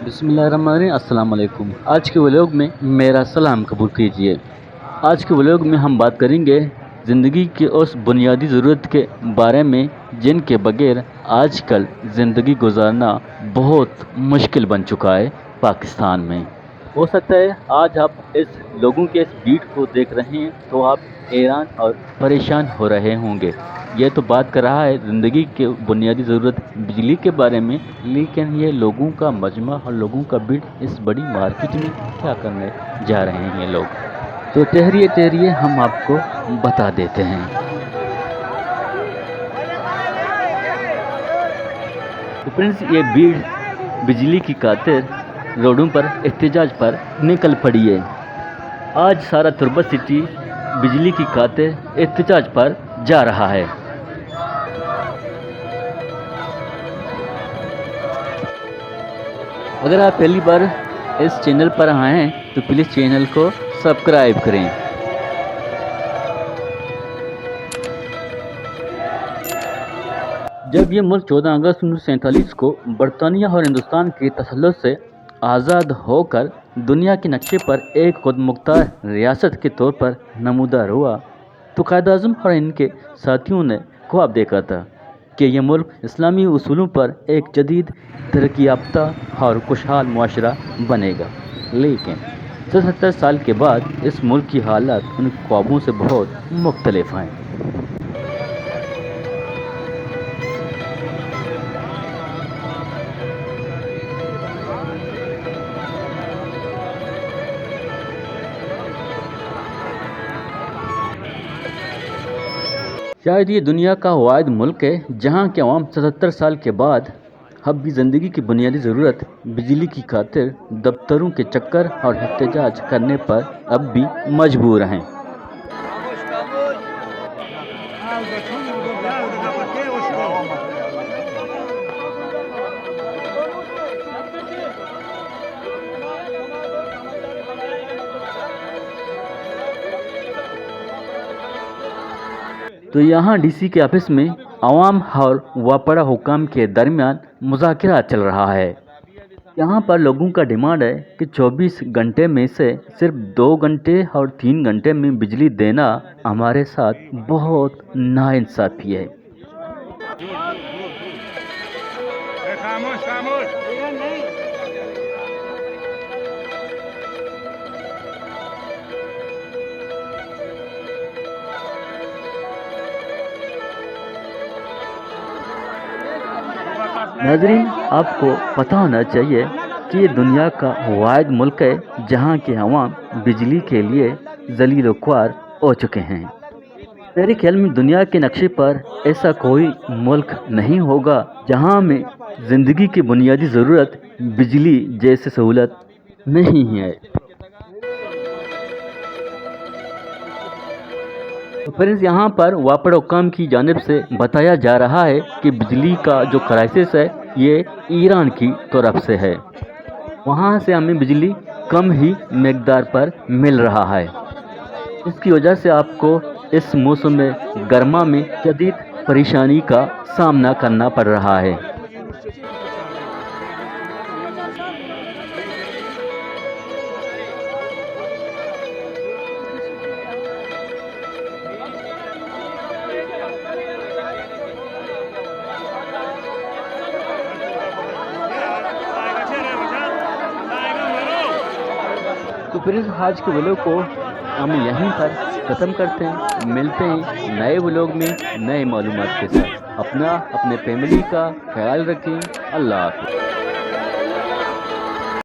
بسم اللہ الرحمن الرحیم۔ السلام علیکم۔ آج کے ولاگ میں میرا سلام قبول کیجیے۔ آج کے ولاگ میں ہم بات کریں گے زندگی کے اس بنیادی ضرورت کے بارے میں جن کے بغیر آج کل زندگی گزارنا بہت مشکل بن چکا ہے پاکستان میں۔ ہو سکتا ہے آج آپ اس لوگوں کے اس بھیڑ کو دیکھ رہے ہیں تو آپ حیران اور پریشان ہو رہے ہوں گے۔ یہ تو بات کر رہا ہے زندگی کے بنیادی ضرورت بجلی کے بارے میں، لیکن یہ لوگوں کا مجمع اور لوگوں کا بھیڑ اس بڑی مارکیٹ میں کیا کرنے جا رہے ہیں لوگ، تو ٹھہریے ہم آپ کو بتا دیتے ہیں۔ تو فرینڈز، یہ بھیڑ بجلی کی خاطر روڈوں پر احتجاج پر نکل پڑی ہے۔ آج سارا تربت سٹی بجلی کی خاطر احتجاج پر جا رہا ہے۔ اگر آپ پہلی بار اس چینل پر آئے ہیں تو پلیز چینل کو سبسکرائب کریں۔ جب یہ ملک 14 اگست 1947 کو برطانیہ اور ہندوستان کے تسلط سے آزاد ہو کر دنیا کے نقشے پر ایک خود مختار ریاست کے طور پر نمودار ہوا تو قائد اعظم اور ان کے ساتھیوں نے خواب دیکھا تھا کہ یہ ملک اسلامی اصولوں پر ایک جدید ترقی یافتہ اور خوشحال معاشرہ بنے گا، لیکن 77 سال کے بعد اس ملک کی حالات ان خوابوں سے بہت مختلف ہیں۔ شاید یہ دنیا کا واحد ملک ہے جہاں کے عوام 77 سال کے بعد اب بھی زندگی کی بنیادی ضرورت بجلی کی خاطر دفتروں کے چکر اور احتجاج کرنے پر اب بھی مجبور ہیں۔ تو یہاں ڈی سی کے آفس میں عوام اور واپڑا حکام کے درمیان مذاکرہ چل رہا ہے۔ یہاں پر لوگوں کا ڈیمانڈ ہے کہ 24 گھنٹے میں سے صرف 2 گھنٹے اور 3 گھنٹے میں بجلی دینا ہمارے ساتھ بہت ناانصافی ہے۔ ناظرین، آپ کو پتہ ہونا چاہیے کہ یہ دنیا کا واحد ملک ہے جہاں کے عوام بجلی کے لیے ذلیل و خوار ہو چکے ہیں۔ میرے خیال میں دنیا کے نقشے پر ایسا کوئی ملک نہیں ہوگا جہاں میں زندگی کی بنیادی ضرورت بجلی جیسی سہولت نہیں ہے۔ فرینڈز، یہاں پر واپڑ حکام کی جانب سے بتایا جا رہا ہے کہ بجلی کا جو کرائسس ہے یہ ایران کی طرف سے ہے۔ وہاں سے ہمیں بجلی کم ہی مقدار پر مل رہا ہے۔ اس کی وجہ سے آپ کو اس موسم گرما میں شدید پریشانی کا سامنا کرنا پڑ رہا ہے۔ تو پھر آج کے ولاگ کو ہم یہیں پر ختم کرتے ہیں۔ ملتے ہیں نئے ولاگ میں نئے معلومات کے ساتھ۔ اپنے فیملی کا خیال رکھیں۔ اللہ حافظ۔